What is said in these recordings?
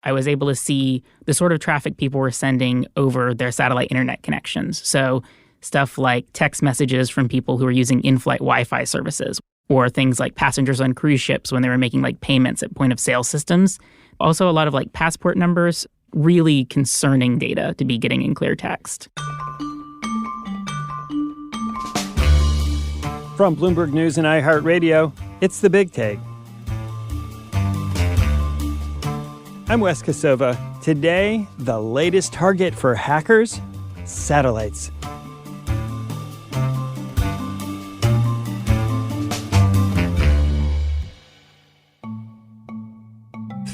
I was able to see the sort of traffic people were sending over their satellite internet connections. So stuff like text messages from people who are using in-flight Wi-Fi services, or things like passengers on cruise ships when they were making like payments at point-of-sale systems. Also a lot of like passport numbers, really concerning data to be getting in clear text. From Bloomberg News and iHeartRadio, it's The Big Take. I'm Wes Kosova. Today, the latest target for hackers, satellites.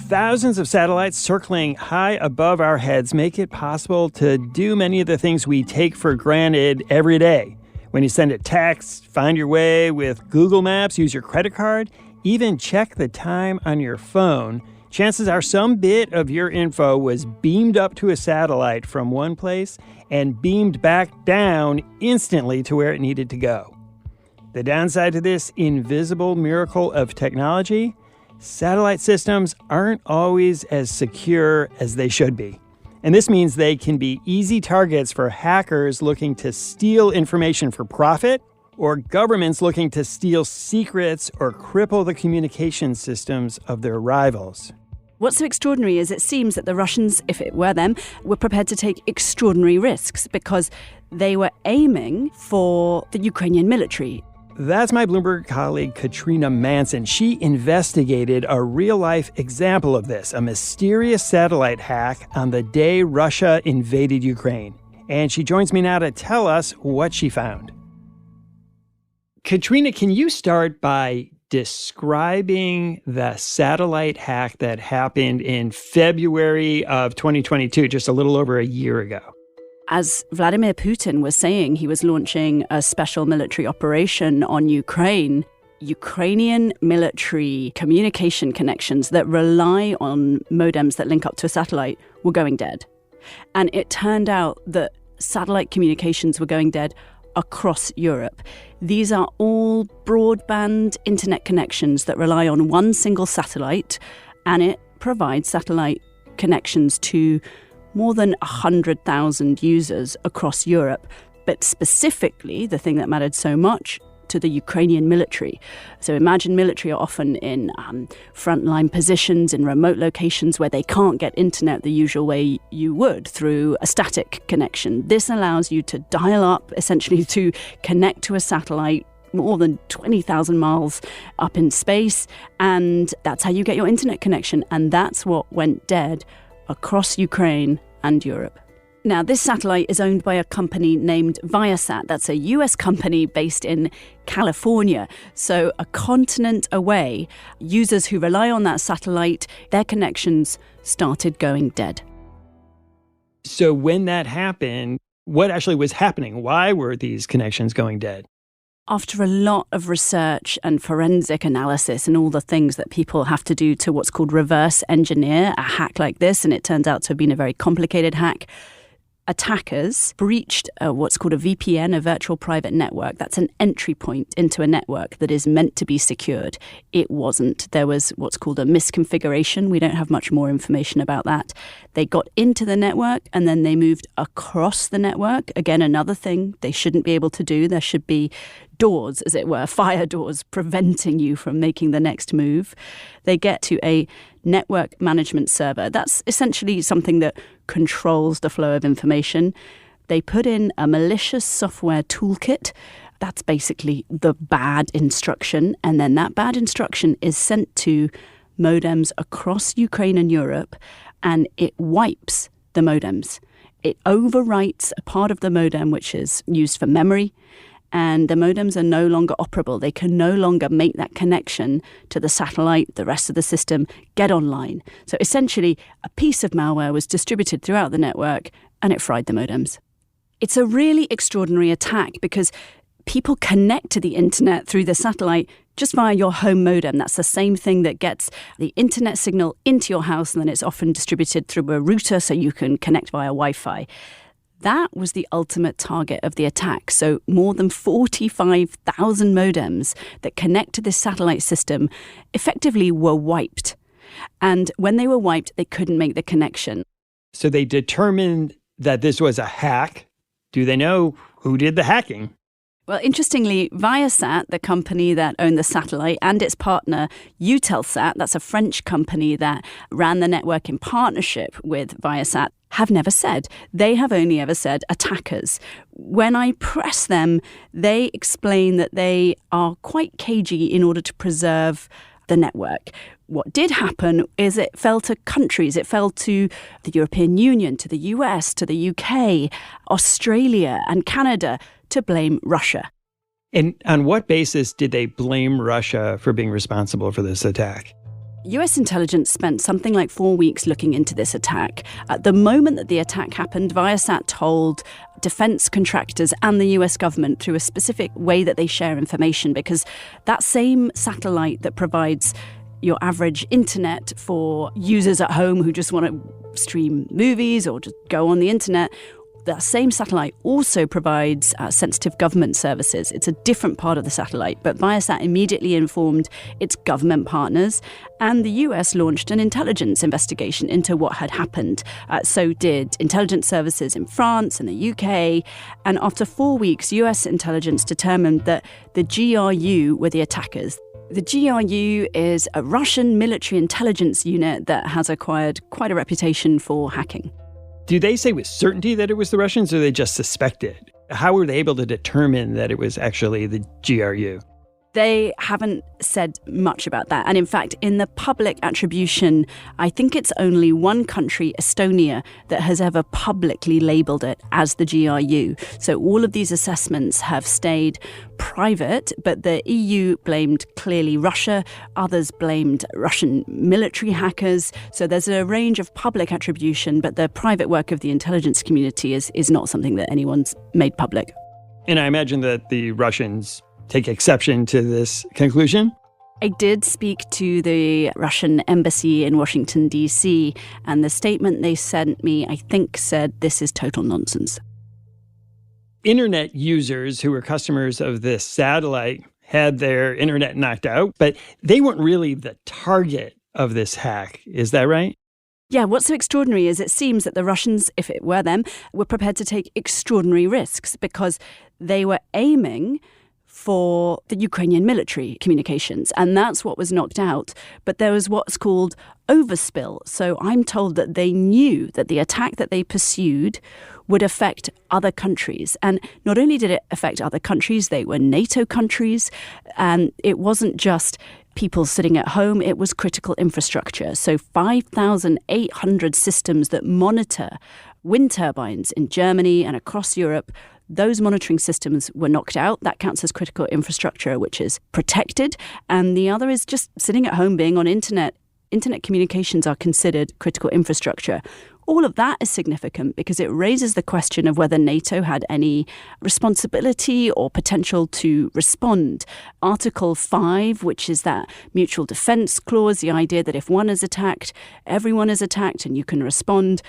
Thousands of satellites circling high above our heads make it possible to do many of the things we take for granted every day. When you send a text, find your way with Google Maps, use your credit card, even check the time on your phone, chances are some bit of your info was beamed up to a satellite from one place and beamed back down instantly to where it needed to go. The downside to this invisible miracle of technology? Satellite systems aren't always as secure as they should be. And this means they can be easy targets for hackers looking to steal information for profit, or governments looking to steal secrets or cripple the communication systems of their rivals. What's so extraordinary is it seems that the Russians, if it were them, were prepared to take extraordinary risks because they were aiming for the Ukrainian military. That's my Bloomberg colleague, Katrina Manson. She investigated a real-life example of this, a mysterious satellite hack on the day Russia invaded Ukraine. And she joins me now to tell us what she found. Katrina, can you start by describing the satellite hack that happened in February of 2022, just a little over a year ago? As Vladimir Putin was saying, he was launching a special military operation on Ukraine. Ukrainian military communication connections that rely on modems that link up to a satellite were going dead. And it turned out that satellite communications were going dead across Europe. These are all broadband internet connections that rely on one single satellite, and it provides satellite connections to more than 100,000 users across Europe. But specifically, the thing that mattered so much, to the Ukrainian military. So imagine military are often in frontline positions in remote locations where they can't get internet the usual way you would, through a static connection. This allows you to dial up, essentially to connect to a satellite more than 20,000 miles up in space, and that's how you get your internet connection. And that's what went dead across Ukraine and Europe. Now, this satellite is owned by a company named Viasat. That's a US company based in California. So a continent away, users who rely on that satellite, their connections started going dead. So when that happened, what actually was happening? Why were these connections going dead? After a lot of research and forensic analysis and all the things that people have to do to what's called reverse engineer a hack like this, and it turns out to have been a very complicated hack, attackers breached what's called a VPN, a virtual private network. That's an entry point into a network that is meant to be secured. It wasn't. There was what's called a misconfiguration. We don't have much more information about that. They got into the network and then they moved across the network. Again, another thing they shouldn't be able to do. There should be doors, as it were, fire doors preventing you from making the next move. They get to a network management server. That's essentially something that controls the flow of information. They put in a malicious software toolkit. That's basically the bad instruction. And then that bad instruction is sent to modems across Ukraine and Europe, and it wipes the modems. It overwrites a part of the modem which is used for memory, and the modems are no longer operable. They can no longer make that connection to the satellite, the rest of the system, get online. So essentially, a piece of malware was distributed throughout the network and it fried the modems. It's a really extraordinary attack because people connect to the internet through the satellite just via your home modem. That's the same thing that gets the internet signal into your house, and then it's often distributed through a router so you can connect via Wi-Fi. That was the ultimate target of the attack. So more than 45,000 modems that connect to this satellite system effectively were wiped. And when they were wiped, they couldn't make the connection. So they determined that this was a hack. Do they know who did the hacking? Well, interestingly, Viasat, the company that owned the satellite, and its partner, Eutelsat, that's a French company that ran the network in partnership with Viasat, have never said. They have only ever said attackers. When I press them, they explain that they are quite cagey in order to preserve the network. What did happen is it fell to countries. It fell to the European Union, to the US, to the UK, Australia and Canada to blame Russia. And on what basis did they blame Russia for being responsible for this attack? US intelligence spent something like 4 weeks looking into this attack. At the moment that the attack happened, Viasat told defense contractors and the US government through a specific way that they share information, because that same satellite that provides your average internet for users at home who just want to stream movies or just go on the internet, that same satellite also provides sensitive government services. It's a different part of the satellite, but Viasat immediately informed its government partners, and the US launched an intelligence investigation into what had happened. So did intelligence services in France and the UK, and after 4 weeks, US intelligence determined that the GRU were the attackers. The GRU is a Russian military intelligence unit that has acquired quite a reputation for hacking. Do they say with certainty that it was the Russians, or they just suspected? How were they able to determine that it was actually the GRU? They haven't said much about that. And in fact, in the public attribution, I think it's only one country, Estonia, that has ever publicly labelled it as the GRU. So all of these assessments have stayed private, but the EU blamed clearly Russia. Others blamed Russian military hackers. So there's a range of public attribution, but the private work of the intelligence community is not something that anyone's made public. And I imagine that the Russians take exception to this conclusion? I did speak to the Russian embassy in Washington, D.C., and the statement they sent me, I think, said this is total nonsense. Internet users who were customers of this satellite had their internet knocked out, but they weren't really the target of this hack. Is that right? Yeah, what's so extraordinary is it seems that the Russians, if it were them, were prepared to take extraordinary risks because they were aiming for the Ukrainian military communications, and that's what was knocked out. But there was what's called overspill. So I'm told that they knew that the attack that they pursued would affect other countries. And not only did it affect other countries, they were NATO countries, and it wasn't just people sitting at home, it was critical infrastructure. So 5,800 systems that monitor wind turbines in Germany and across Europe, those monitoring systems were knocked out. That counts as critical infrastructure, which is protected. And the other is just sitting at home, being on internet. Internet communications are considered critical infrastructure. All of that is significant because it raises the question of whether NATO had any responsibility or potential to respond. Article 5, which is that mutual defense clause, the idea that if one is attacked, everyone is attacked and you can respond,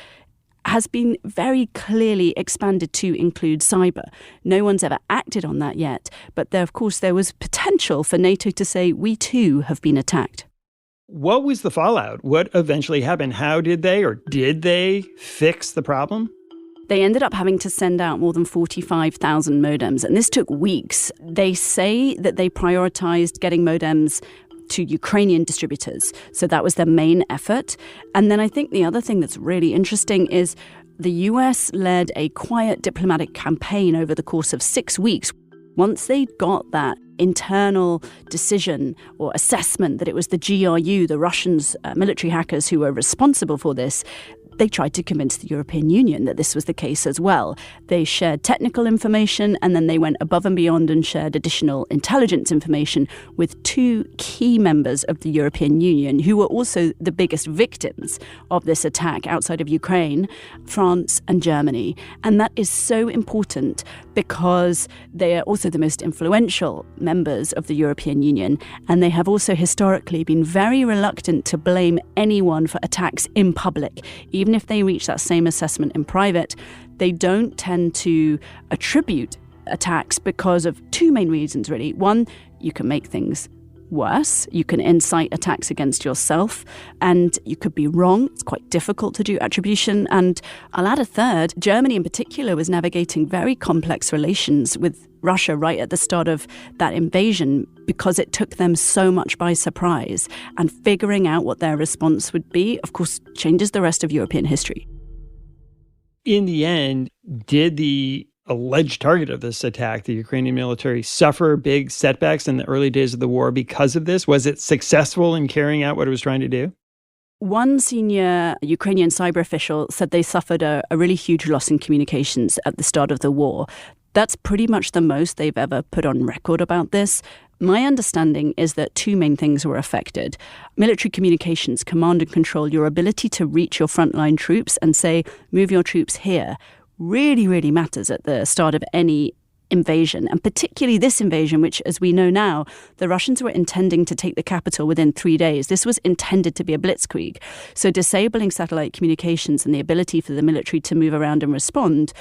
has been very clearly expanded to include cyber. No one's ever acted on that yet, but there was potential for NATO to say, we too have been attacked. What was the fallout? What eventually happened? How did they fix the problem? They ended up having to send out more than 45,000 modems, and this took weeks. They say that they prioritized getting modems to Ukrainian distributors. So that was their main effort. And then I think the other thing that's really interesting is the US led a quiet diplomatic campaign over the course of 6 weeks. Once they'd got that internal decision or assessment that it was the GRU, the Russians, military hackers who were responsible for this, they tried to convince the European Union that this was the case as well. They shared technical information, and then they went above and beyond and shared additional intelligence information with two key members of the European Union who were also the biggest victims of this attack outside of Ukraine, France and Germany. And that is so important because they are also the most influential members of the European Union, and they have also historically been very reluctant to blame anyone for attacks in public. Even if they reach that same assessment in private, they don't tend to attribute attacks because of two main reasons, really. One, you can make things worse. You can incite attacks against yourself, and you could be wrong. It's quite difficult to do attribution. And I'll add a third. Germany in particular was navigating very complex relations with Russia right at the start of that invasion because it took them so much by surprise. And figuring out what their response would be, of course, changes the rest of European history. In the end, did the alleged target of this attack, the Ukrainian military, suffer big setbacks in the early days of the war because of this? Was it successful in carrying out what it was trying to do? One senior Ukrainian cyber official said they suffered a really huge loss in communications at the start of the war. That's pretty much the most they've ever put on record about this. My understanding is that two main things were affected. Military communications, command and control, your ability to reach your frontline troops and say, move your troops here, really, really matters at the start of any invasion, and particularly this invasion, which, as we know now, the Russians were intending to take the capital within 3 days. This was intended to be a blitzkrieg. So disabling satellite communications and the ability for the military to move around and respond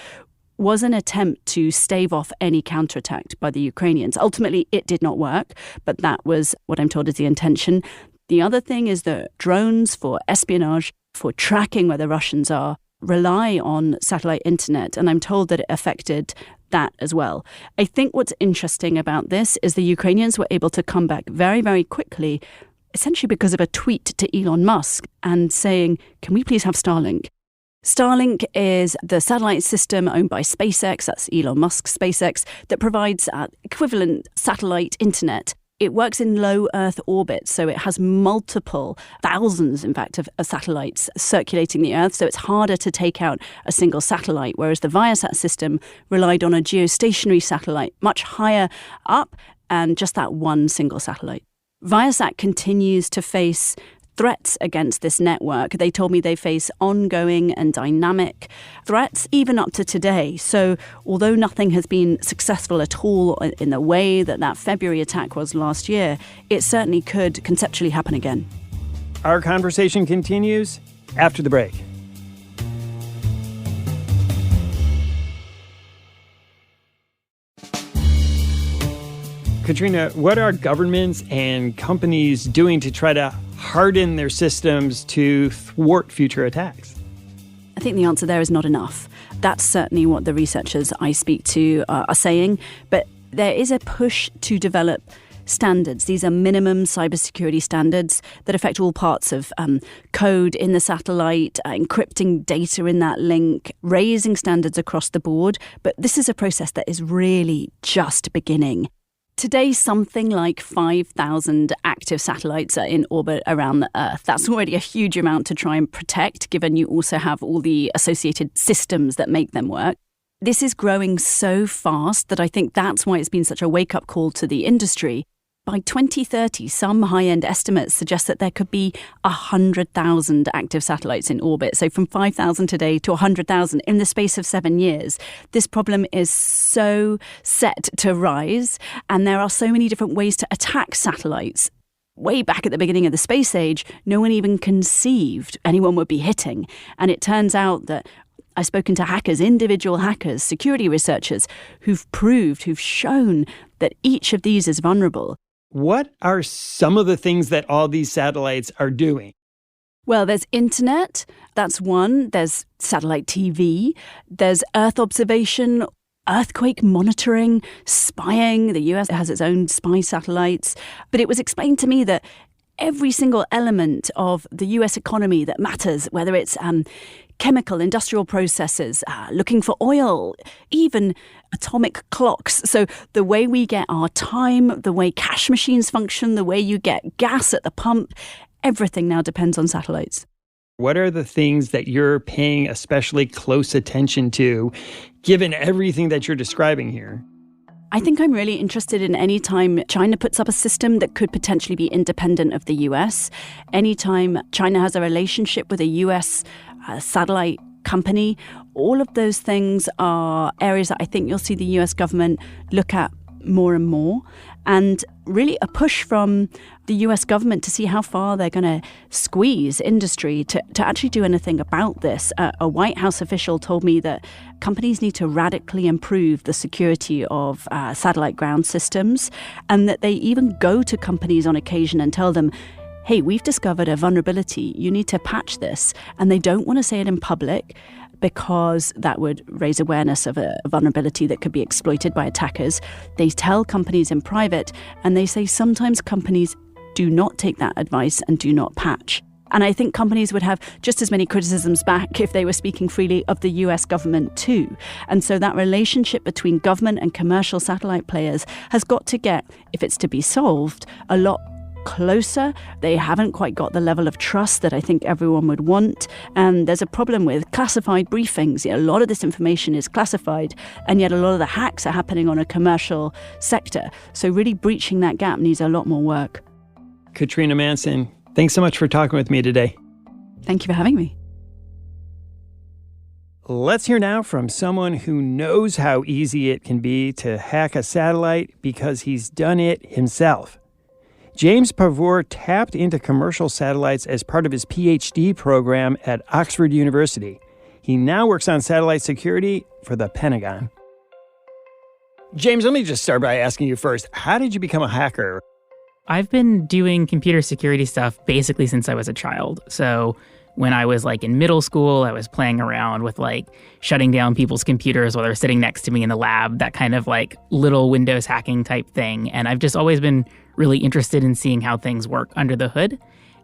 was an attempt to stave off any counterattack by the Ukrainians. Ultimately, it did not work, but that was what I'm told is the intention. The other thing is that drones for espionage, for tracking where the Russians are, rely on satellite internet, and I'm told that it affected that as well. I think what's interesting about this is the Ukrainians were able to come back very, very quickly, essentially because of a tweet to Elon Musk and saying, can we please have Starlink? Starlink is the satellite system owned by SpaceX, that's Elon Musk's SpaceX, that provides equivalent satellite internet. It works in low Earth orbit, so it has multiple thousands, in fact, of satellites circulating the Earth, so it's harder to take out a single satellite, whereas the Viasat system relied on a geostationary satellite much higher up and just that one single satellite. Viasat continues to face threats against this network. They told me they face ongoing and dynamic threats, even up to today. So although nothing has been successful at all in the way that February attack was last year, it certainly could conceptually happen again. Our conversation continues after the break. Katrina, what are governments and companies doing to try to harden their systems to thwart future attacks? I think the answer there is not enough. That's certainly what the researchers I speak to are saying. But there is a push to develop standards. These are minimum cybersecurity standards that affect all parts of code in the satellite, encrypting data in that link, raising standards across the board. But this is a process that is really just beginning. Today, something like 5,000 active satellites are in orbit around the Earth. That's already a huge amount to try and protect, given you also have all the associated systems that make them work. This is growing so fast that I think that's why it's been such a wake-up call to the industry. By 2030, some high-end estimates suggest that there could be 100,000 active satellites in orbit. So from 5,000 today to 100,000 in the space of 7 years. This problem is so set to rise, and there are so many different ways to attack satellites. Way back at the beginning of the space age, no one even conceived anyone would be hitting. And it turns out that I've spoken to hackers, individual hackers, security researchers who've shown that each of these is vulnerable. What are some of the things that all these satellites are doing? Well, there's internet, that's one. There's satellite TV. There's Earth observation, earthquake monitoring, spying. The US has its own spy satellites. But it was explained to me that every single element of the US economy that matters, whether it's chemical, industrial processes, looking for oil, even atomic clocks. So the way we get our time, the way cash machines function, the way you get gas at the pump, everything now depends on satellites. What are the things that you're paying especially close attention to, given everything that you're describing here? I think I'm really interested in any time China puts up a system that could potentially be independent of the US. Anytime China has a relationship with a US satellite company, all of those things are areas that I think you'll see the US government look at more and more, and really a push from the US government to see how far they're going to squeeze industry to actually do anything about this. A White House official told me that companies need to radically improve the security of satellite ground systems, and that they even go to companies on occasion and tell them, hey, we've discovered a vulnerability, you need to patch this. And they don't want to say it in public because that would raise awareness of a vulnerability that could be exploited by attackers. They tell companies in private, and they say sometimes companies do not take that advice and do not patch. And I think companies would have just as many criticisms back if they were speaking freely of the US government too. And so that relationship between government and commercial satellite players has got to get, if it's to be solved, a lot closer. They haven't quite got the level of trust that I think everyone would want. And there's a problem with classified briefings. A lot of this information is classified, and yet a lot of the hacks are happening on a commercial sector. So really breaching that gap needs a lot more work. Katrina Manson, thanks so much for talking with me today. Thank you for having me. Let's hear now from someone who knows how easy it can be to hack a satellite because he's done it himself. James Pavur tapped into commercial satellites as part of his PhD program at Oxford University. He now works on satellite security for the Pentagon. James, let me just start by asking you first, how did you become a hacker? I've been doing computer security stuff basically since I was a child. So when I was in middle school, I was playing around with shutting down people's computers while they're sitting next to me in the lab, that kind of little Windows hacking type thing. And I've just always been really interested in seeing how things work under the hood.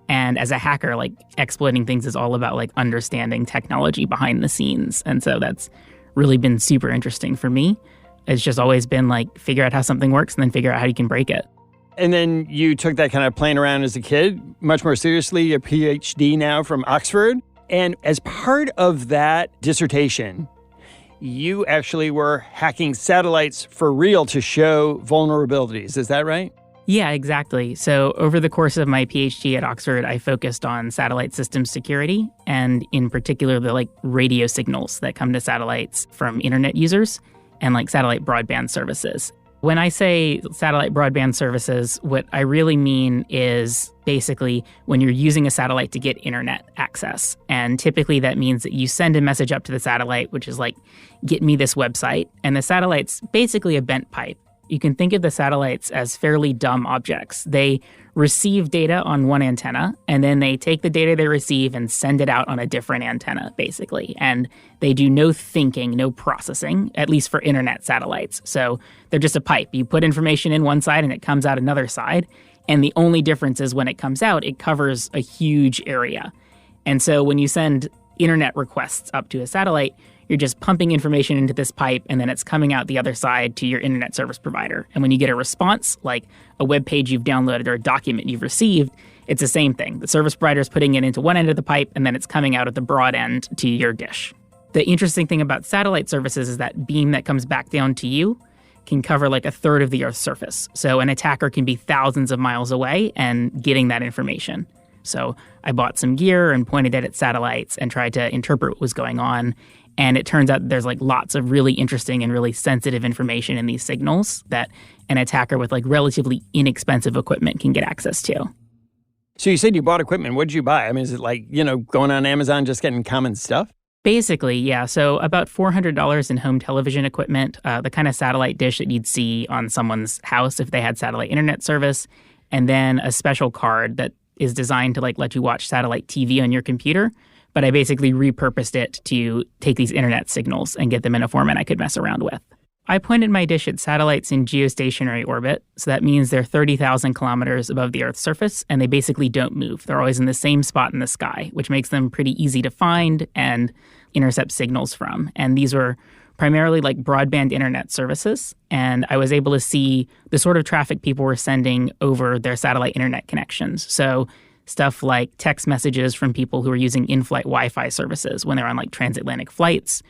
And as a hacker, exploiting things is all about understanding technology behind the scenes. And so that's really been super interesting for me. It's just always been figure out how something works and then figure out how you can break it. And then you took that kind of playing around as a kid much more seriously, a PhD now from Oxford. And as part of that dissertation, you actually were hacking satellites for real to show vulnerabilities. Is that right? Yeah, exactly. So over the course of my PhD at Oxford, I focused on satellite system security, and in particular, the radio signals that come to satellites from internet users and satellite broadband services. When I say satellite broadband services, what I really mean is basically when you're using a satellite to get internet access. And typically that means that you send a message up to the satellite, which is get me this website. And the satellite's basically a bent pipe. You can think of the satellites as fairly dumb objects. They receive data on one antenna, and then they take the data they receive and send it out on a different antenna, basically. And they do no thinking, no processing, at least for internet satellites. So they're just a pipe. You put information in one side and it comes out another side. And the only difference is when it comes out, it covers a huge area. And so when you send internet requests up to a satellite, you're just pumping information into this pipe, and then it's coming out the other side to your internet service provider. And when you get a response, like a web page you've downloaded or a document you've received, it's the same thing. The service provider is putting it into one end of the pipe, and then it's coming out at the broad end to your dish. The interesting thing about satellite services is that beam that comes back down to you can cover a third of the Earth's surface. So an attacker can be thousands of miles away and getting that information. So I bought some gear and pointed it at satellites and tried to interpret what was going on. And it turns out there's lots of really interesting and really sensitive information in these signals that an attacker with relatively inexpensive equipment can get access to. So you said you bought equipment. What did you buy? I mean, is it going on Amazon, just getting common stuff? Basically, yeah. So about $400 in home television equipment, the kind of satellite dish that you'd see on someone's house if they had satellite internet service, and then a special card that is designed to let you watch satellite TV on your computer. But I basically repurposed it to take these internet signals and get them in a format I could mess around with. I pointed my dish at satellites in geostationary orbit, so that means they're 30,000 kilometers above the Earth's surface, and they basically don't move. They're always in the same spot in the sky, which makes them pretty easy to find and intercept signals from. And these were primarily broadband internet services, and I was able to see the sort of traffic people were sending over their satellite internet connections. So stuff like text messages from people who are using in-flight Wi-Fi services when they're on transatlantic flights,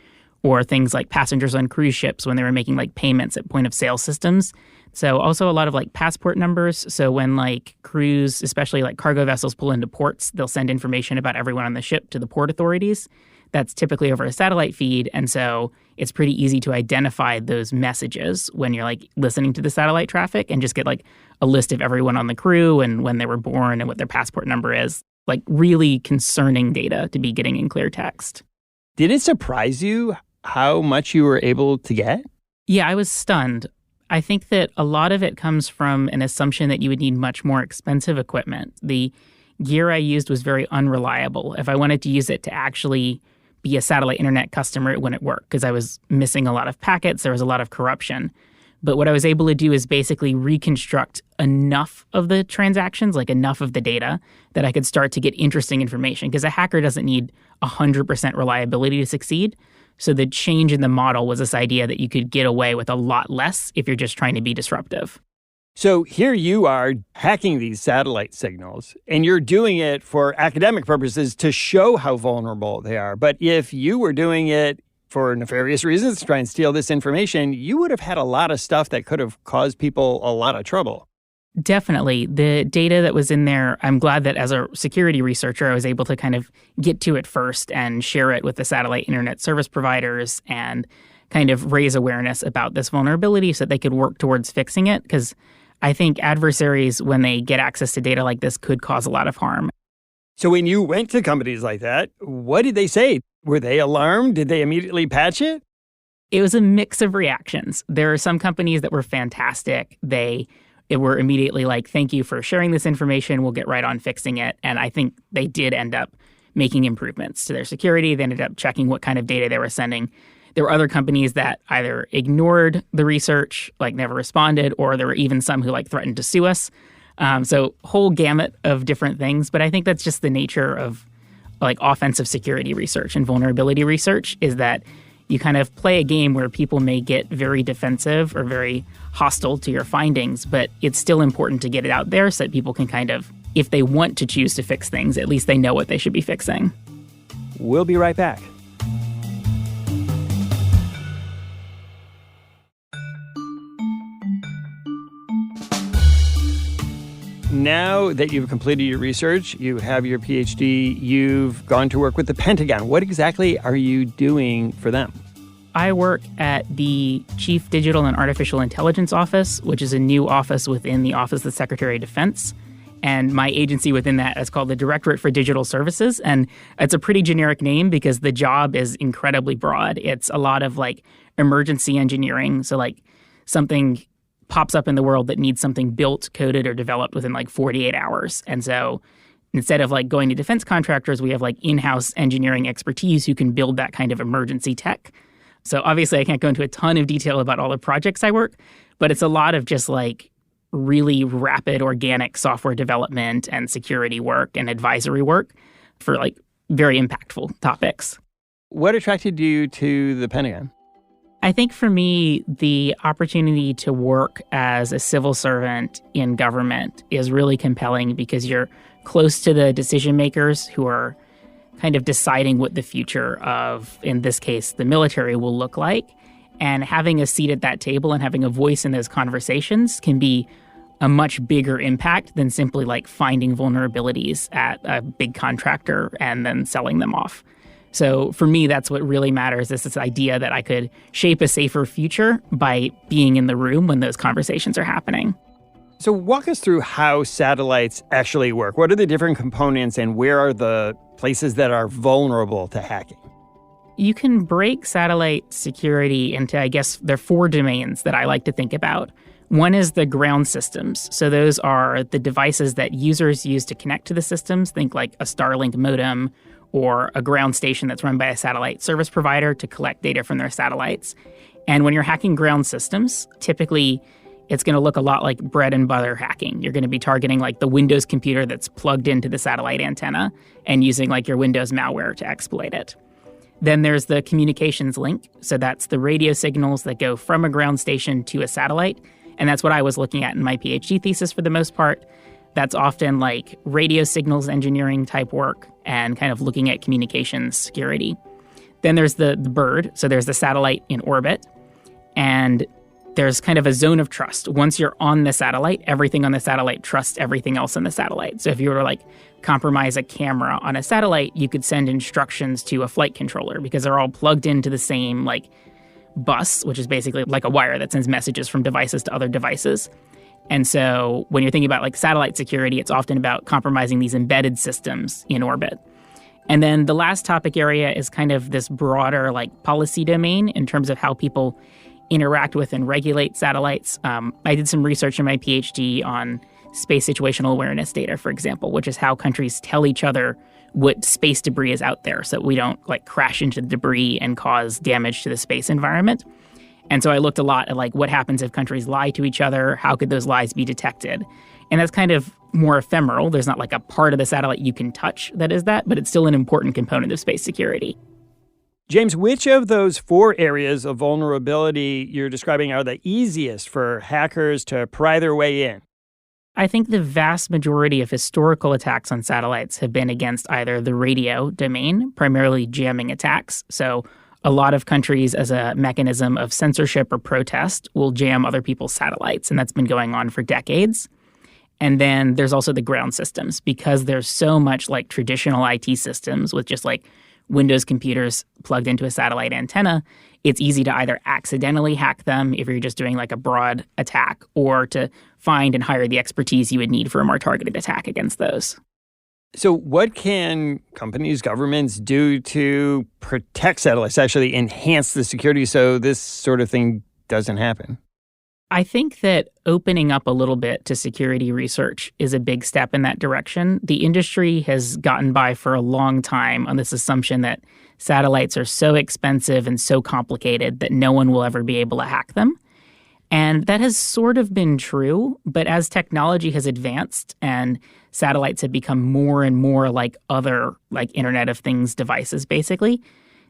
or things like passengers on cruise ships when they were making payments at point-of-sale systems. So also a lot of passport numbers. So when cruise, especially cargo vessels pull into ports, they'll send information about everyone on the ship to the port authorities. that's typically over a satellite feed. And so it's pretty easy to identify those messages when you're like listening to the satellite traffic and just get like a list of everyone on the crew and when they were born and what their passport number is. Like really concerning data to be getting in clear text. Did it surprise you how much you were able to get? Yeah, I was stunned. I think that a lot of it comes from an assumption that you would need much more expensive equipment. The gear I used was very unreliable. If I wanted to use it to actually be a satellite internet customer, it wouldn't work because I was missing a lot of packets. There was a lot of corruption. But what I was able to do is basically reconstruct enough of the transactions, like enough of the data, that I could start to get interesting information. Because a hacker doesn't need 100% reliability to succeed. So the change in the model was this idea that you could get away with a lot less if you're just trying to be disruptive. So here you are hacking these satellite signals, and you're doing it for academic purposes to show how vulnerable they are. But if you were doing it for nefarious reasons to try and steal this information, you would have had a lot of stuff that could have caused people a lot of trouble. Definitely. The data that was in there, I'm glad that as a security researcher, I was able to kind of get to it first and share it with the satellite internet service providers and kind of raise awareness about this vulnerability so that they could work towards fixing it. Because I think adversaries, when they get access to data like this, could cause a lot of harm. So when you went to companies like that, what did they say? Were they alarmed? Did they immediately patch it? It was a mix of reactions. There are some companies that were fantastic. They were immediately like, thank you for sharing this information. We'll get right on fixing it. And I think they did end up making improvements to their security. They ended up checking what kind of data they were sending. There were other companies that either ignored the research, like never responded, or there were even some who like threatened to sue us. So whole gamut of different things. But I think that's just the nature of like offensive security research and vulnerability research, is that you kind of play a game where people may get very defensive or very hostile to your findings, but it's still important to get it out there so that people can kind of, if they want to choose to fix things, at least they know what they should be fixing. We'll be right back. Now that you've completed your research, you have your PhD, you've gone to work with the Pentagon. What exactly are you doing for them? I work at the Chief Digital and Artificial Intelligence Office, which is a new office within the Office of the Secretary of Defense. And my agency within that is called the Directorate for Digital Services. And it's a pretty generic name because the job is incredibly broad. It's a lot of like emergency engineering. So like something pops up in the world that needs something built, coded, or developed within like 48 hours. And so instead of like going to defense contractors, we have like in-house engineering expertise who can build that kind of emergency tech. So obviously I can't go into a ton of detail about all the projects I work, but it's a lot of just like really rapid organic software development and security work and advisory work for like very impactful topics. What attracted you to the Pentagon? I think for me, the opportunity to work as a civil servant in government is really compelling because you're close to the decision makers who are kind of deciding what the future of, in this case, the military will look like. And having a seat at that table and having a voice in those conversations can be a much bigger impact than simply like finding vulnerabilities at a big contractor and then selling them off. So for me, that's what really matters, is this idea that I could shape a safer future by being in the room when those conversations are happening. So walk us through how satellites actually work. What are the different components and where are the places that are vulnerable to hacking? You can break satellite security into, I guess, there are 4 domains that I like to think about. One is the ground systems. So those are the devices that users use to connect to the systems. Think like a Starlink modem or a ground station that's run by a satellite service provider to collect data from their satellites. And when you're hacking ground systems, typically it's going to look a lot like bread and butter hacking. You're going to be targeting like the Windows computer that's plugged into the satellite antenna and using like your Windows malware to exploit it. Then there's the communications link. So that's the radio signals that go from a ground station to a satellite. And that's what I was looking at in my PhD thesis for the most part. That's often like radio signals engineering type work and kind of looking at communications security. Then there's the bird. So there's the satellite in orbit. And there's kind of a zone of trust. Once you're on the satellite, everything on the satellite trusts everything else on the satellite. So if you were to compromise a camera on a satellite, you could send instructions to a flight controller because they're all plugged into the same bus, which is basically like a wire that sends messages from devices to other devices. And so when you're thinking about satellite security, it's often about compromising these embedded systems in orbit. And then the last topic area is kind of this broader policy domain in terms of how people interact with and regulate satellites. I did some research in my PhD on space situational awareness data, for example, which is how countries tell each other what space debris is out there so that we don't crash into the debris and cause damage to the space environment. And so I looked a lot at what happens if countries lie to each other, how could those lies be detected? And that's kind of more ephemeral. There's not a part of the satellite you can touch that is that, but it's still an important component of space security. James, which of those 4 areas of vulnerability you're describing are the easiest for hackers to pry their way in? I think the vast majority of historical attacks on satellites have been against either the radio domain, primarily jamming attacks. So a lot of countries, as a mechanism of censorship or protest, will jam other people's satellites, and that's been going on for decades. And then there's also the ground systems, because there's so much traditional IT systems with just Windows computers plugged into a satellite antenna. It's easy to either accidentally hack them if you're just doing a broad attack, or to find and hire the expertise you would need for a more targeted attack against those. So what can companies, governments do to protect satellites, actually enhance the security so this sort of thing doesn't happen? I think that opening up a little bit to security research is a big step in that direction. The industry has gotten by for a long time on this assumption that satellites are so expensive and so complicated that no one will ever be able to hack them. And that has sort of been true, but as technology has advanced and satellites have become more and more like other Internet of Things devices, basically,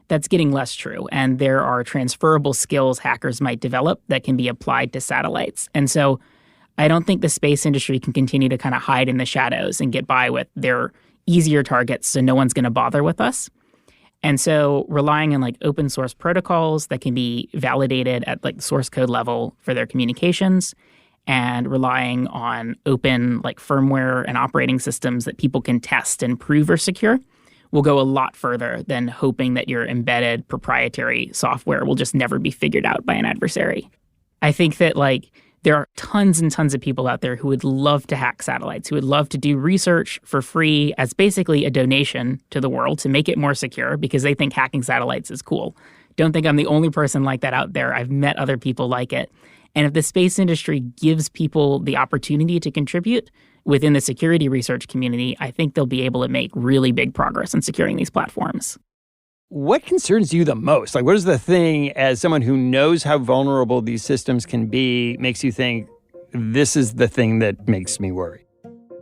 that's getting less true. And there are transferable skills hackers might develop that can be applied to satellites. And so I don't think the space industry can continue to kind of hide in the shadows and get by with their easier targets so no one's going to bother with us. And so relying on open source protocols that can be validated at source code level for their communications, and relying on open firmware and operating systems that people can test and prove are secure will go a lot further than hoping that your embedded proprietary software will just never be figured out by an adversary. I think that there are tons and tons of people out there who would love to hack satellites, who would love to do research for free as basically a donation to the world to make it more secure because they think hacking satellites is cool. Don't think I'm the only person like that out there. I've met other people like it. And if the space industry gives people the opportunity to contribute within the security research community, I think they'll be able to make really big progress in securing these platforms. What concerns you the most? What is the thing, as someone who knows how vulnerable these systems can be, makes you think, this is the thing that makes me worry?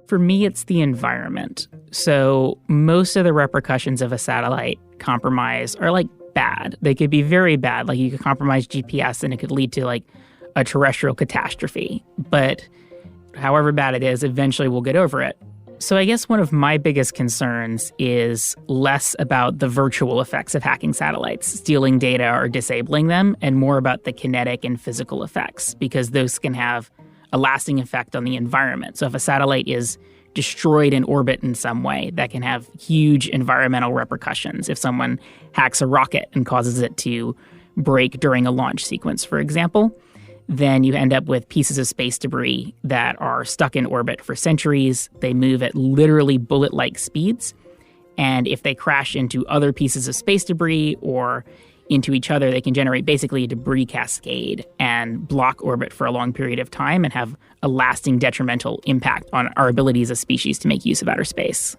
For me, it's the environment. So most of the repercussions of a satellite compromise are bad. They could be very bad. You could compromise GPS and it could lead to a terrestrial catastrophe. But however bad it is, eventually we'll get over it. So I guess one of my biggest concerns is less about the virtual effects of hacking satellites, stealing data or disabling them, and more about the kinetic and physical effects, because those can have a lasting effect on the environment. So if a satellite is destroyed in orbit in some way, that can have huge environmental repercussions. If someone hacks a rocket and causes it to break during a launch sequence, for example, then you end up with pieces of space debris that are stuck in orbit for centuries. They move at literally bullet-like speeds. And if they crash into other pieces of space debris or into each other, they can generate basically a debris cascade and block orbit for a long period of time and have a lasting detrimental impact on our ability as a species to make use of outer space.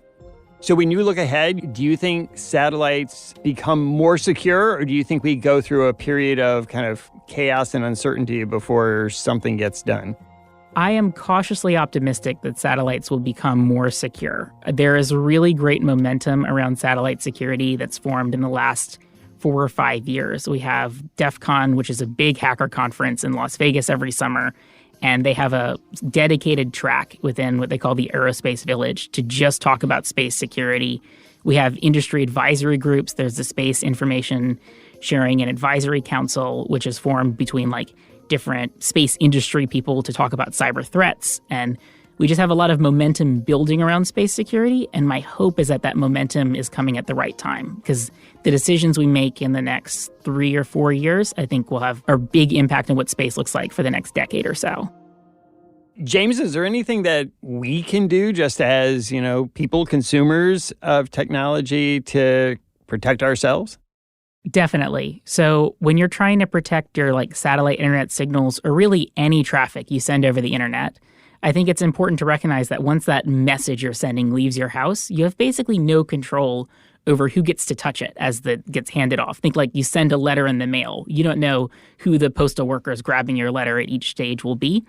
So when you look ahead, do you think satellites become more secure, or do you think we go through a period of kind of chaos and uncertainty before something gets done? I am cautiously optimistic that satellites will become more secure. There is really great momentum around satellite security that's formed in the last 4 or 5 years. We have DEF CON, which is a big hacker conference in Las Vegas every summer. And they have a dedicated track within what they call the Aerospace Village to just talk about space security. We have industry advisory groups. There's the Space Information Sharing and Advisory Council, which is formed between different space industry people to talk about cyber threats. And we just have a lot of momentum building around space security. And my hope is that momentum is coming at the right time, because the decisions we make in the next 3 or 4 years, I think will have a big impact on what space looks like for the next decade or so. James, is there anything that we can do just as, people, consumers of technology to protect ourselves? Definitely. So when you're trying to protect your satellite internet signals, or really any traffic you send over the internet, I think it's important to recognize that once that message you're sending leaves your house, you have basically no control over who gets to touch it as it gets handed off. Think like you send a letter in the mail. You don't know who the postal workers grabbing your letter at each stage will be.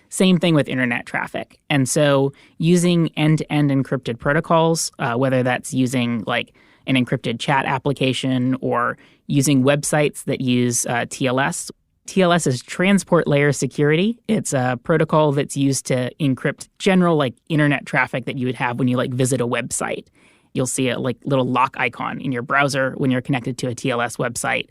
Same thing with internet traffic. And so using end-to-end encrypted protocols, whether that's using an encrypted chat application or using websites that use TLS. TLS is Transport Layer Security. It's a protocol that's used to encrypt general internet traffic that you would have when you visit a website. You'll see a little lock icon in your browser when you're connected to a TLS website.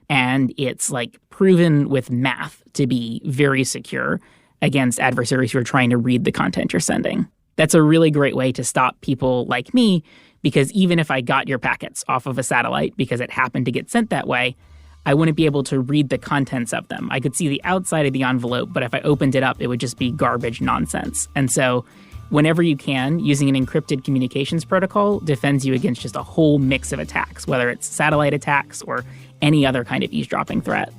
And it's proven with math to be very secure against adversaries who are trying to read the content you're sending. That's a really great way to stop people like me, because even if I got your packets off of a satellite because it happened to get sent that way, I wouldn't be able to read the contents of them. I could see the outside of the envelope, but if I opened it up, it would just be garbage nonsense. And so whenever you can, using an encrypted communications protocol defends you against just a whole mix of attacks, whether it's satellite attacks or any other kind of eavesdropping threat.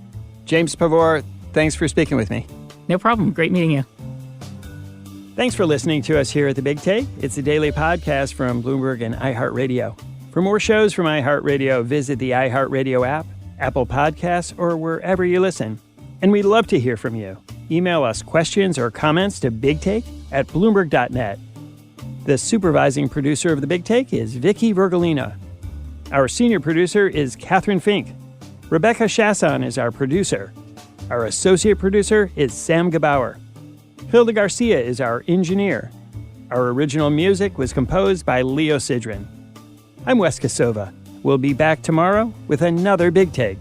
James Pavor, thanks for speaking with me. No problem. Great meeting you. Thanks for listening to us here at The Big Take. It's a daily podcast from Bloomberg and iHeartRadio. For more shows from iHeartRadio, visit the iHeartRadio app, Apple Podcasts, or wherever you listen. And we'd love to hear from you. Email us questions or comments to bigtake@bloomberg.net. The supervising producer of The Big Take is Vicky Vergolina. Our senior producer is Catherine Fink. Rebecca Chasson is our producer. Our associate producer is Sam Gebauer. Hilda Garcia is our engineer. Our original music was composed by Leo Sidran. I'm Wes Kosova. We'll be back tomorrow with another Big Take.